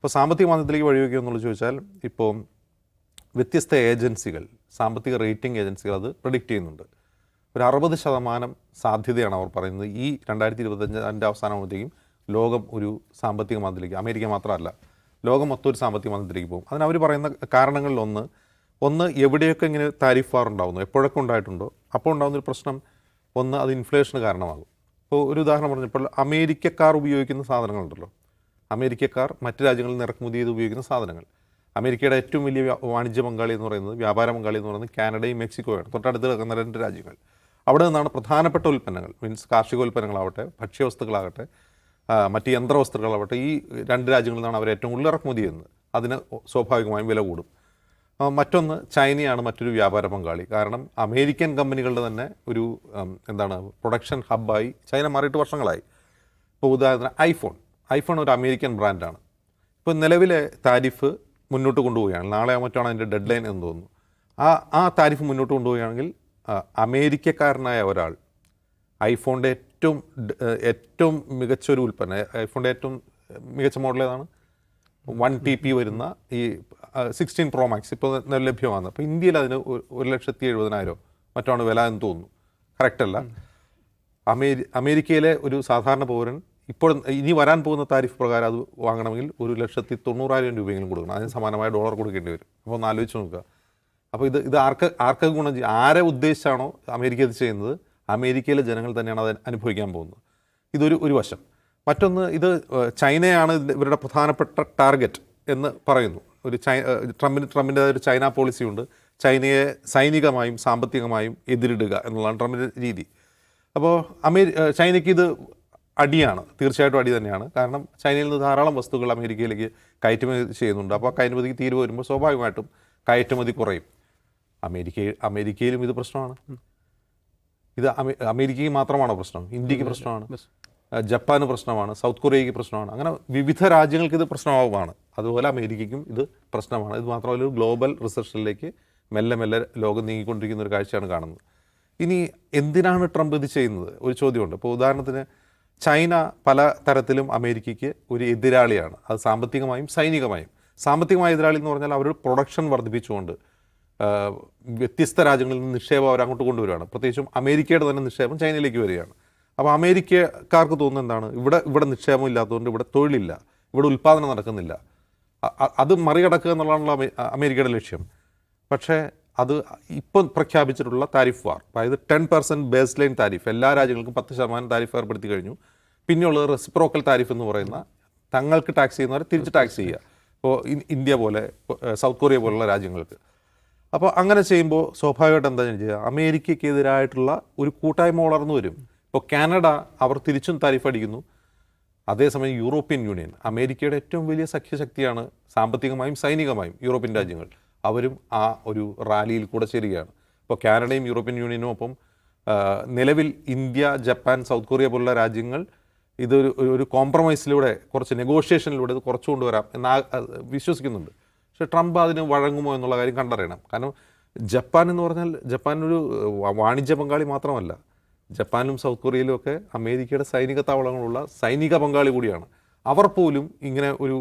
ഇപ്പോൾ സാമ്പത്തിക മാന്ദ്യത്തിലേക്ക് വഴിവെക്കുക എന്നുള്ളത് ചോദിച്ചാൽ ഇപ്പോൾ വ്യത്യസ്ത ഏജൻസികൾ, സാമ്പത്തിക റേറ്റിംഗ് ഏജൻസികൾ അത് പ്രെഡിക്റ്റ് ചെയ്യുന്നുണ്ട്. ഒരു 60% സാധ്യതയാണ് അവർ പറയുന്നത് ഈ 2025 അവസാനമാകുമ്പോഴത്തേക്കും ലോകം ഒരു സാമ്പത്തിക മാന്ദ്യത്തിലേക്ക്, അമേരിക്ക മാത്രമല്ല ലോകം മൊത്തം ഒരു സാമ്പത്തിക മാന്ദ്യത്തിലേക്ക് പോകും. അതിന് അവർ പറയുന്ന കാരണങ്ങളിലൊന്ന് എവിടെയൊക്കെ ഇങ്ങനെ താരിഫ് വാർ ഉണ്ടാകുന്നു, എപ്പോഴൊക്കെ ഉണ്ടായിട്ടുണ്ടോ അപ്പോൾ ഉണ്ടാകുന്നൊരു പ്രശ്നം, ഒന്ന് അത് ഇൻഫ്ലേഷന് കാരണമാകും. ഇപ്പോൾ ഒരു ഉദാഹരണം പറഞ്ഞപ്പോൾ അമേരിക്കക്കാർ ഉപയോഗിക്കുന്ന സാധനങ്ങളുണ്ടല്ലോ, അമേരിക്കക്കാർ മറ്റ് രാജ്യങ്ങളിൽ നിന്ന് ഇറക്കുമതി ചെയ്ത് ഉപയോഗിക്കുന്ന സാധനങ്ങൾ, അമേരിക്കയുടെ ഏറ്റവും വലിയ വാണിജ്യ പങ്കാളി എന്ന് പറയുന്നത്, വ്യാപാര പങ്കാളി എന്ന് പറയുന്നത് കാനഡയും മെക്സിക്കോയാണ്, തൊട്ടടുത്ത് കിടക്കുന്ന 2 രാജ്യങ്ങൾ. അവിടെ നിന്നാണ് പ്രധാനപ്പെട്ട ഉൽപ്പന്നങ്ങൾ, മീൻസ് കാർഷിക ഉൽപ്പന്നങ്ങളാവട്ടെ, ഭക്ഷ്യവസ്തുക്കളാകട്ടെ, മറ്റ് യന്ത്രവസ്തുക്കളാവട്ടെ, ഈ 2 രാജ്യങ്ങളിൽ നിന്നാണ് അവർ ഏറ്റവും കൂടുതൽ ഇറക്കുമതി ചെയ്യുന്നത്. അതിന് സ്വാഭാവികമായും വില കൂടും. മറ്റൊന്ന് ചൈനയാണ് മറ്റൊരു വ്യാപാര പങ്കാളി. കാരണം അമേരിക്കൻ കമ്പനികളുടെ തന്നെ ഒരു പ്രൊഡക്ഷൻ ഹബ്ബായി ചൈന മാറിയിട്ട് വർഷങ്ങളായി. ഇപ്പോൾ ഉദാഹരണത്തിന് ഐഫോൺ ഒരു അമേരിക്കൻ ബ്രാൻഡാണ്. ഇപ്പോൾ നിലവിലെ താരിഫ് മുന്നോട്ട് കൊണ്ടുപോവുകയാണ്, നാളെ മറ്റാണ് അതിൻ്റെ ഡെഡ് ലൈൻ എന്ന് തോന്നുന്നു. ആ താരിഫ് മുന്നോട്ട് കൊണ്ടുപോവുകയാണെങ്കിൽ അമേരിക്കക്കാരനായ ഒരാൾ ഐഫോണിൻ്റെ ഏറ്റവും മികച്ചൊരു ഉൽപ്പന്നം, ഐഫോണിൻ്റെ ഏറ്റവും മികച്ച മോഡൽ ഏതാണ്, 1 TB വരുന്ന ഈ 16 Pro Max ഇപ്പോൾ ലഭ്യമാണ്. അപ്പോൾ ഇന്ത്യയിൽ അതിന് 1,70,000 മറ്റാണ് വില എന്ന് തോന്നുന്നു, കറക്റ്റല്ല. അമേരിക്കയിലെ ഒരു സാധാരണ പൗരൻ ഇപ്പോൾ ഇനി വരാൻ പോകുന്ന താരിഫ് പ്രകാരം അത് വാങ്ങണമെങ്കിൽ 1,90,000 രൂപയെങ്കിലും കൊടുക്കണം, അതിന് സമാനമായ ഡോളർ കൊടുക്കേണ്ടി വരും. അപ്പോൾ ഒന്ന് ആലോചിച്ച് നോക്കുക. അപ്പോൾ ഇത് ആർക്ക് ഗുണം ചെയ്യും, ആരെ ഉദ്ദേശിച്ചാണോ അമേരിക്ക ഇത് ചെയ്യുന്നത്, അമേരിക്കയിലെ ജനങ്ങൾ തന്നെയാണ് അത് അനുഭവിക്കാൻ പോകുന്നത്. ഇതൊരു വശം. മറ്റൊന്ന്, ഇത് ചൈനയാണ് ഇവരുടെ പ്രധാനപ്പെട്ട ടാർഗറ്റ് എന്ന് പറയുന്നു. ട്രംപിൻ്റെ ഒരു ചൈന പോളിസിയുണ്ട്, ചൈനയെ സൈനികമായും സാമ്പത്തികമായും എതിരിടുക എന്നുള്ളതാണ് ട്രംപിൻ്റെ രീതി. അപ്പോൾ ചൈനയ്ക്ക് ഇത് അടിയാണ്, തീർച്ചയായിട്ടും അടി തന്നെയാണ്. കാരണം ചൈനയിൽ നിന്ന് ധാരാളം വസ്തുക്കൾ അമേരിക്കയിലേക്ക് കയറ്റുമതി ചെയ്യുന്നുണ്ട്. അപ്പോൾ കയറ്റുമതിക്ക് തീരുവ വരുമ്പോൾ സ്വാഭാവികമായിട്ടും കയറ്റുമതി കുറയും. അമേരിക്കയിലും ഇത് പ്രശ്നമാണ്. ഇത് അമേരിക്കയ്ക്ക് മാത്രമാണോ പ്രശ്നം? ഇന്ത്യക്ക് പ്രശ്നമാണ്, ജപ്പാന് പ്രശ്നമാണ്, സൗത്ത് കൊറിയയ്ക്ക് പ്രശ്നമാണ്. അങ്ങനെ വിവിധ രാജ്യങ്ങൾക്ക് ഇത് പ്രശ്നമാവുകയാണ്. അതുപോലെ അമേരിക്കയ്ക്കും ഇത് പ്രശ്നമാണ്. ഇത് മാത്രമല്ല, ഒരു ഗ്ലോബൽ റിസഷനിലേക്ക് മെല്ലെ ലോകം നീങ്ങിക്കൊണ്ടിരിക്കുന്ന ഒരു കാഴ്ചയാണ് കാണുന്നത്. ഇനി എന്തിനാണ് ട്രംപ് ഇത് ചെയ്യുന്നത്, ഒരു ചോദ്യമുണ്ട്. ഇപ്പോൾ ഉദാഹരണത്തിന് ചൈന പല തരത്തിലും അമേരിക്കയ്ക്ക് ഒരു എതിരാളിയാണ്, അത് സാമ്പത്തികമായും സൈനികമായും. സാമ്പത്തികമായ എതിരാളി എന്ന് പറഞ്ഞാൽ അവർ പ്രൊഡക്ഷൻ വർദ്ധിപ്പിച്ചുകൊണ്ട് വ്യത്യസ്ത രാജ്യങ്ങളിൽ നിന്ന് നിക്ഷേപം അവരങ്ങോട്ട് കൊണ്ടുവരികയാണ്. പ്രത്യേകിച്ചും അമേരിക്കയുടെ തന്നെ നിക്ഷേപം ചൈനയിലേക്ക് വരികയാണ്. അപ്പോൾ അമേരിക്കക്കാർക്ക് തോന്നുന്നത് എന്താണ്, ഇവിടെ നിക്ഷേപം ഇല്ലാത്തതുകൊണ്ട് ഇവിടെ തൊഴിലില്ല, ഇവിടെ ഉൽപ്പാദനം നടക്കുന്നില്ല, അത് മറികടക്കുക എന്നുള്ളതാണല്ലോ അമേരിക്കയുടെ ലക്ഷ്യം. പക്ഷേ അത് ഇപ്പം പ്രഖ്യാപിച്ചിട്ടുള്ള താരിഫ് വാർ, അതായത് 10% ബേസ് ലൈൻ താരിഫ്, എല്ലാ രാജ്യങ്ങൾക്കും 10% താരിഫ് ഏർപ്പെടുത്തി കഴിഞ്ഞു. പിന്നെയുള്ളത് റെസിപ്രോക്കൽ താരിഫ് എന്ന് പറയുന്ന, തങ്ങൾക്ക് ടാക്സ് ചെയ്യുന്നവരെ തിരിച്ച് ടാക്സ് ചെയ്യുക. ഇപ്പോൾ ഇന്ത്യ പോലെ, സൗത്ത് കൊറിയ പോലുള്ള രാജ്യങ്ങൾക്ക്. അപ്പോൾ അങ്ങനെ ചെയ്യുമ്പോൾ സ്വാഭാവികമായിട്ട് എന്താ ചെയ്യുക, അമേരിക്കയ്ക്കെതിരായിട്ടുള്ള ഒരു കൂട്ടായ്മ വളർന്നു വരും. ഇപ്പോൾ കാനഡ അവർ തിരിച്ചും താരിഫ് അടിക്കുന്നു. അതേസമയം യൂറോപ്യൻ യൂണിയൻ, അമേരിക്കയുടെ ഏറ്റവും വലിയ സഖ്യശക്തിയാണ് സാമ്പത്തികമായും സൈനികമായും യൂറോപ്യൻ രാജ്യങ്ങൾ, അവരും ആ ഒരു റാലിയിൽ കൂടെ ചേരുകയാണ്. ഇപ്പോൾ കാനഡയും യൂറോപ്യൻ യൂണിയനും ഒപ്പം നിലവിൽ ഇന്ത്യ, ജപ്പാൻ, സൗത്ത് കൊറിയ പോലുള്ള രാജ്യങ്ങൾ ഇതൊരു കോംപ്രമൈസിലൂടെ, കുറച്ച് നെഗോഷിയേഷനിലൂടെ ഇത് കുറച്ചു കൊണ്ടുവരാം എന്ന് വിശ്വസിക്കുന്നുണ്ട്. പക്ഷേ ട്രംപ് അതിന് വഴങ്ങുമോ എന്നുള്ള കാര്യം കണ്ടറിയണം. കാരണം ജപ്പാൻ എന്ന് പറഞ്ഞാൽ ജപ്പാനൊരു വാണിജ്യ പങ്കാളി മാത്രമല്ല, ജപ്പാനിലും സൗത്ത് കൊറിയയിലും ഒക്കെ അമേരിക്കയുടെ സൈനിക താവളങ്ങളുള്ള സൈനിക പങ്കാളി കൂടിയാണ്. അവർ പോലും ഇങ്ങനെ ഒരു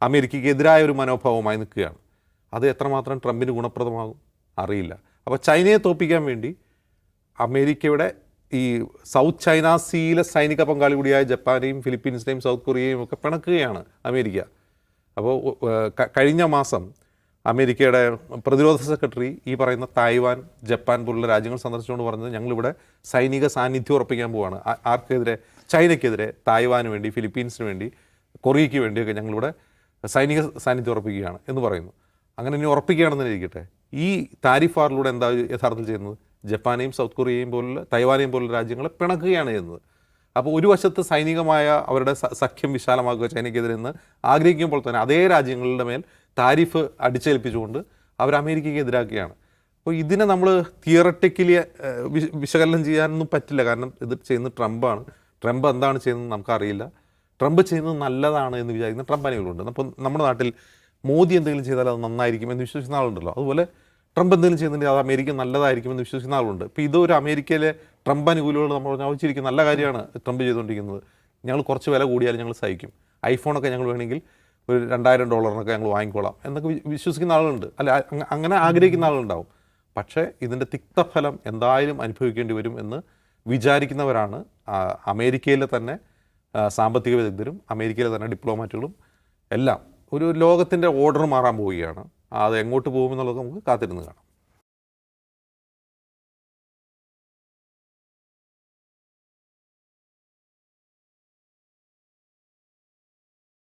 അമേരിക്കയ്ക്ക് എതിരായ ഒരു മനോഭാവമായി നിൽക്കുകയാണ്. അത് എത്രമാത്രം ട്രംപിന് ഗുണപ്രദമാകും അറിയില്ല. അപ്പോൾ ചൈനയെ തോൽപ്പിക്കാൻ വേണ്ടി അമേരിക്കയുടെ ഈ സൗത്ത് ചൈന സീയിലെ സൈനിക പങ്കാളി കൂടിയായ ജപ്പാനെയും ഫിലിപ്പീൻസിനെയും സൗത്ത് കൊറിയയും ഒക്കെ പിണക്കുകയാണ് അമേരിക്ക. അപ്പോൾ കഴിഞ്ഞ മാസം അമേരിക്കയുടെ പ്രതിരോധ സെക്രട്ടറി ഈ പറയുന്ന തായ്വാൻ, ജപ്പാൻ പോലുള്ള രാജ്യങ്ങൾ സന്ദർശിച്ചുകൊണ്ട് പറഞ്ഞത്, ഞങ്ങളിവിടെ സൈനിക സാന്നിധ്യം ഉറപ്പിക്കാൻ പോവുകയാണ്. ആർക്കെതിരെ? ചൈനയ്ക്കെതിരെ, തായ്വാന് വേണ്ടി, ഫിലിപ്പീൻസിന് വേണ്ടി, കൊറിയയ്ക്ക് വേണ്ടിയൊക്കെ ഞങ്ങളിവിടെ സൈനിക സാന്നിധ്യം ഉറപ്പിക്കുകയാണ് എന്ന് പറയുന്നു. അങ്ങനെ ഇനി ഉറപ്പിക്കുകയാണെന്ന് ഇരിക്കട്ടെ, ഈ താരിഫ് വാറിലൂടെ എന്താ യഥാർത്ഥത്തിൽ ചെയ്യുന്നത്? ജപ്പാനെയും സൗത്ത് കൊറിയയും പോലുള്ള, തൈവാനെയും പോലുള്ള രാജ്യങ്ങളെ പിണക്കുകയാണ് ചെയ്യുന്നത്. അപ്പോൾ ഒരു വശത്ത് സൈനികമായ അവരുടെ സഖ്യം വിശാലമാക്കുക ചൈനയ്ക്കെതിരെ എന്ന് ആഗ്രഹിക്കുമ്പോൾ തന്നെ അതേ രാജ്യങ്ങളുടെ മേൽ താരിഫ് അടിച്ചേൽപ്പിച്ചുകൊണ്ട് അവർ അമേരിക്കയ്ക്ക് എതിരാക്കുകയാണ്. അപ്പോൾ ഇതിനെ നമ്മൾ തിയററ്റിക്കലി വിശകലനം ചെയ്യാനൊന്നും പറ്റില്ല. കാരണം ഇത് ചെയ്യുന്നത് ട്രംപാണ്. ട്രംപ് എന്താണ് ചെയ്യുന്നത് നമുക്കറിയില്ല. ട്രംപ് ചെയ്യുന്നത് നല്ലതാണ് എന്ന് വിചാരിക്കുന്ന ട്രംപ് അനുകൂലമുണ്ട്. അപ്പോൾ നമ്മുടെ നാട്ടിൽ മോദി എന്തെങ്കിലും ചെയ്താൽ അത് നന്നായിരിക്കും എന്ന് വിശ്വസിക്കുന്ന ആളുണ്ടല്ലോ. അതുപോലെ ട്രംപ് എന്തെങ്കിലും ചെയ്യുന്നുണ്ടെങ്കിൽ അത് അമേരിക്ക നല്ലതായിരിക്കുമെന്ന് വിശ്വസിക്കുന്ന ആളുണ്ട്. ഇപ്പോൾ ഇതൊരു അമേരിക്കയിലെ ട്രംപ് അനുകൂലികൾ നമ്മൾ ചോദിച്ചിരിക്കും, നല്ല കാര്യമാണ് ട്രംപ് ചെയ്തുകൊണ്ടിരിക്കുന്നത്, ഞങ്ങൾ കുറച്ച് വില കൂടിയാലും ഞങ്ങൾ സഹിക്കും, ഐഫോണൊക്കെ ഞങ്ങൾ വേണമെങ്കിൽ ഒരു $2000 ഞങ്ങൾ വാങ്ങിക്കോളാം എന്നൊക്കെ വിശ്വസിക്കുന്ന ആളുകളുണ്ട്, അല്ല അങ്ങനെ ആഗ്രഹിക്കുന്ന ആളുകളുണ്ടാവും. പക്ഷേ ഇതിൻ്റെ തിക്തഫലം എന്തായാലും അനുഭവിക്കേണ്ടി വരും എന്ന് വിചാരിക്കുന്നവരാണ് അമേരിക്കയിലെ തന്നെ സാമ്പത്തിക വിദഗ്ധരും അമേരിക്കയിലെ തന്നെ ഡിപ്ലോമാറ്റുകളും എല്ലാം. ഒരു ലോകത്തിൻ്റെ ഓർഡർ മാറാൻ പോവുകയാണ്. അത് എങ്ങോട്ട് പോകുമെന്നുള്ളത് നമുക്ക് കാത്തിരുന്ന് കാണാം.